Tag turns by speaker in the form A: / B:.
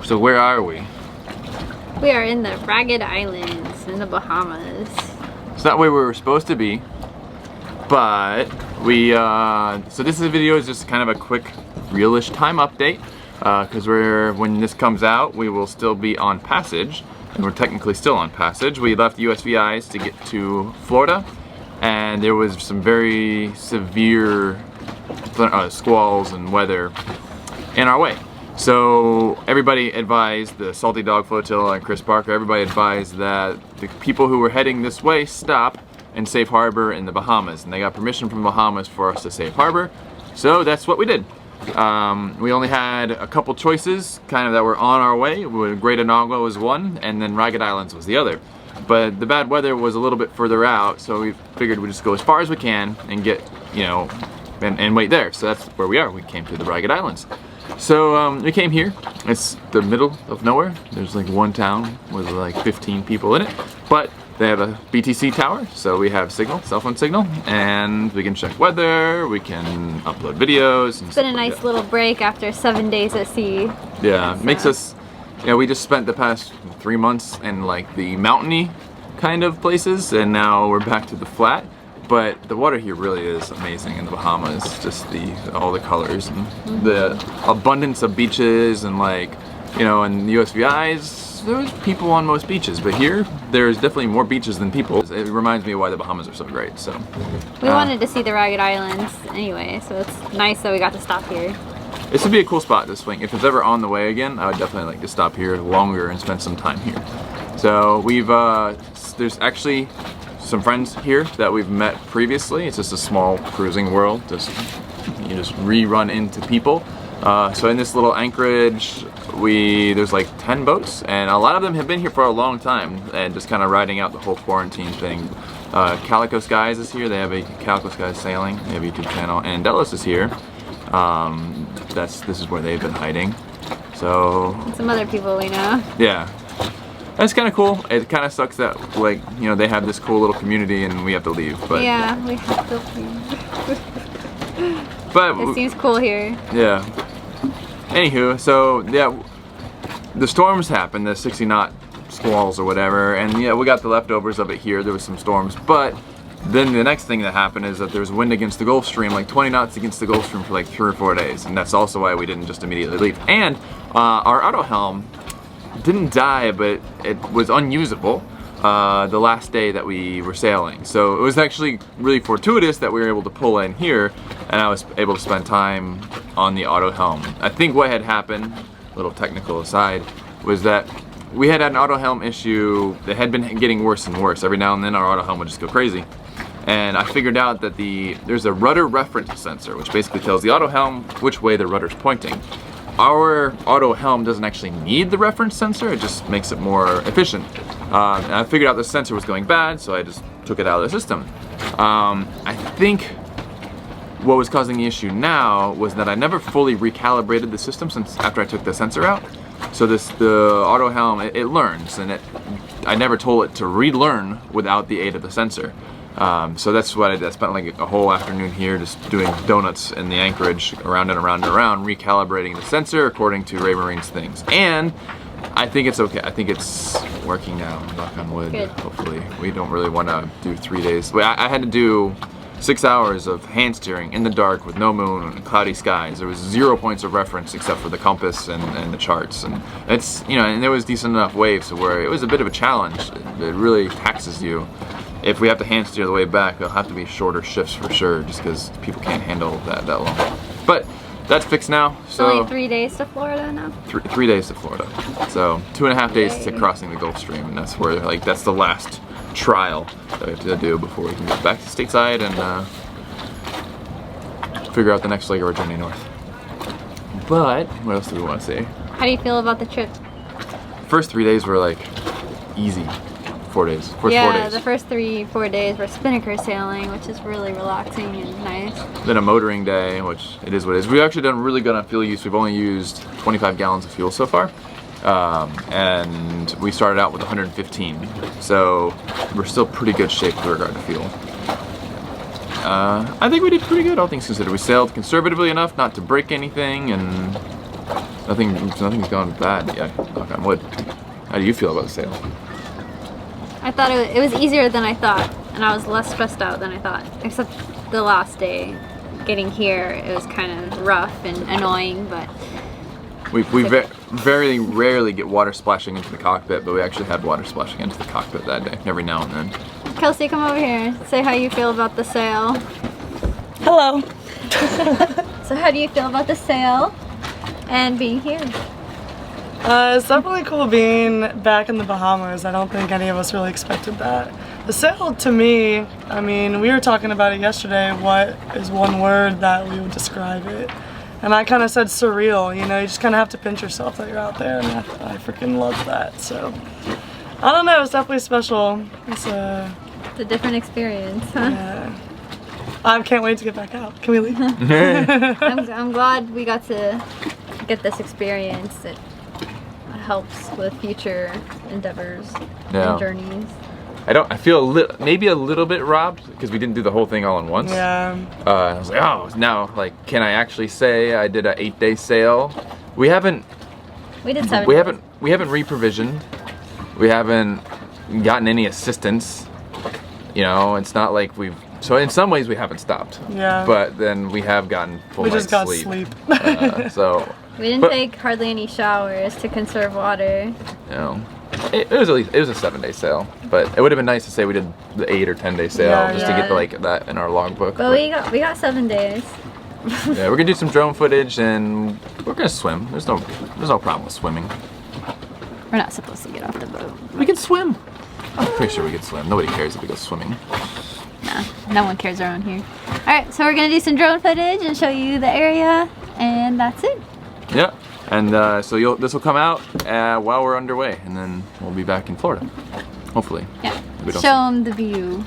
A: So where are we?
B: We are in the Ragged Islands in the Bahamas.
A: It's not where we were supposed to be, but we, so this video is just kind of a quick real-ish time update, because when this comes out, we will still be on passage, and we're technically still on passage. We left USVI's to get to Florida, and there was some very severe squalls and weather in our way. So everybody advised, the Salty Dog Flotilla and Chris Parker, everybody advised that the people who were heading this way stop and safe harbor in the Bahamas. And they got permission from the Bahamas for us to safe harbor. So that's what we did. We only had a couple choices kind of that were on our way. Great Anagua was one, and then Ragged Islands was the other. But the bad weather was a little bit further out, so we figured we'd just go as far as we can and get, you know, and wait there. So that's where we are. We came to the Ragged Islands. So we came here. It's the middle of nowhere. There's like one town with like 15 people in it, but they have a BTC tower, so we have signal, cell phone signal, and we can check weather, we can upload videos. And
B: it's been a nice little break after 7 days at sea.
A: Yeah,
B: so.
A: Makes us, you know, we just spent the past 3 months in like the mountainy kind of places, and now we're back to the flat. But the water here really is amazing in the Bahamas. Just all the colors and the abundance of beaches, and like, you know, in the USVI's, there's people on most beaches, but here there's definitely more beaches than people. It reminds me of why the Bahamas are so great. So
B: we wanted to see the Ragged Islands anyway, so it's nice that we got to stop here.
A: This would be a cool spot to swing. If it's ever on the way again, I would definitely like to stop here longer and spend some time here. So we've there's actually some friends here that we've met previously. It's just a small cruising world. You just rerun into people. So in this little anchorage, there's like 10 boats, and a lot of them have been here for a long time and just kind of riding out the whole quarantine thing. Calico Skies is here. They have a Calico Skies Sailing. They have a YouTube channel, and Delos is here. This is where they've been hiding. So
B: and some other people we know.
A: Yeah. That's kind of cool. It kind of sucks that, like, you know, they have this cool little community and we have to leave. But
B: yeah, we have to leave.
A: But
B: it seems cool here.
A: Yeah. Anywho, so yeah, the storms happened, the 60-knot squalls or whatever, and yeah, we got the leftovers of it here. There was some storms, but then the next thing that happened is that there was wind against the Gulf Stream, like 20 knots against the Gulf Stream for like 3 or 4 days, and that's also why we didn't just immediately leave. And our auto helm didn't die, but it was unusable the last day that we were sailing. So it was actually really fortuitous that we were able to pull in here, and I was able to spend time on the auto helm. I think what had happened, a little technical aside, was that we had an auto helm issue that had been getting worse and worse. Every now and then our auto helm would just go crazy. And I figured out that there's a rudder reference sensor, which basically tells the auto helm which way the rudder's pointing. Our auto helm doesn't actually need the reference sensor, it just makes it more efficient. And I figured out the sensor was going bad, so I just took it out of the system. I think what was causing the issue now was that I never fully recalibrated the system since after I took the sensor out. So the auto helm, it learns, and I never told it to relearn without the aid of the sensor. So that's what I did. I spent like a whole afternoon here just doing donuts in the anchorage, around and around and around, recalibrating the sensor according to Raymarine's things. And I think it's okay. I think it's working now, knock on wood.
B: Good.
A: Hopefully. We don't really want to do 3 days. I had to do 6 hours of hand steering in the dark with no moon and cloudy skies. There was 0 points of reference except for the compass and the charts. And it's, you know, and there was decent enough waves where it was a bit of a challenge. It really taxes you. If we have to hand steer the way back, there'll have to be shorter shifts for sure, just because people can't handle that long. But that's fixed now. So
B: only 3 days to Florida now?
A: 3 days to Florida. So 2.5 days to crossing the Gulf Stream, and that's where, like, that's the last trial that we have to do before we can get back to stateside and figure out the next leg of our journey north. But what else do we want to say?
B: How do you feel about the trip?
A: First 3 days were like easy. 4 days. First 4 days.
B: The first 3-4 days were spinnaker sailing, which is really relaxing and nice.
A: Then a motoring day, which it is what it is. We've actually done really good on fuel use. We've only used 25 gallons of fuel so far. And we started out with 115. So we're still pretty good shape with regard to fuel. I think we did pretty good, all things considered. We sailed conservatively enough not to break anything, and Nothing's gone bad yet. Knock on wood. How do you feel about the sail?
B: I thought it was easier than I thought, and I was less stressed out than I thought. Except the last day, getting here, it was kind of rough and annoying, but
A: We very rarely get water splashing into the cockpit, but we actually had water splashing into the cockpit that day, every now and then.
B: Kelsey, come over here. Say how you feel about the sail.
C: Hello.
B: So how do you feel about the sail and being here?
C: It's definitely cool being back in the Bahamas. I don't think any of us really expected that. The sail, to me, I mean, we were talking about it yesterday. What is one word that we would describe it? And I kind of said surreal. You know, you just kind of have to pinch yourself that you're out there, and I freaking love that. So, I don't know. It's definitely special. It's a
B: different experience, huh?
C: Yeah. I can't wait to get back out. Can we leave?
B: I'm glad we got to get this experience. It helps with future endeavors and journeys.
A: I feel maybe a little bit robbed because we didn't do the whole thing all in once.
C: Yeah.
A: I was like, oh, now like, can I actually say I did an 8-day sail? We haven't.
B: We did 7
A: We
B: days.
A: haven't reprovisioned. We haven't gotten any assistance. You know, it's not like we've. So in some ways we haven't stopped.
C: Yeah.
A: But then we have gotten full night's
C: got
A: sleep.
C: sleep.
B: We didn't take hardly any showers to conserve water.
A: You know, it was a 7-day sail, but it would have been nice to say we did the 8 or 10-day sail to get like that in our logbook.
B: But we got 7 days.
A: Yeah, we're gonna do some drone footage and we're gonna swim. There's no problem with swimming.
B: We're not supposed to get off the boat.
A: We can swim. I'm pretty sure we can swim. Nobody cares if we go swimming.
B: Nah, no one cares around here. Alright, so we're gonna do some drone footage and show you the area, and that's it.
A: Yeah, and so this will come out while we're underway, and then we'll be back in Florida, hopefully.
B: Yeah,
A: We don't
B: show them the view.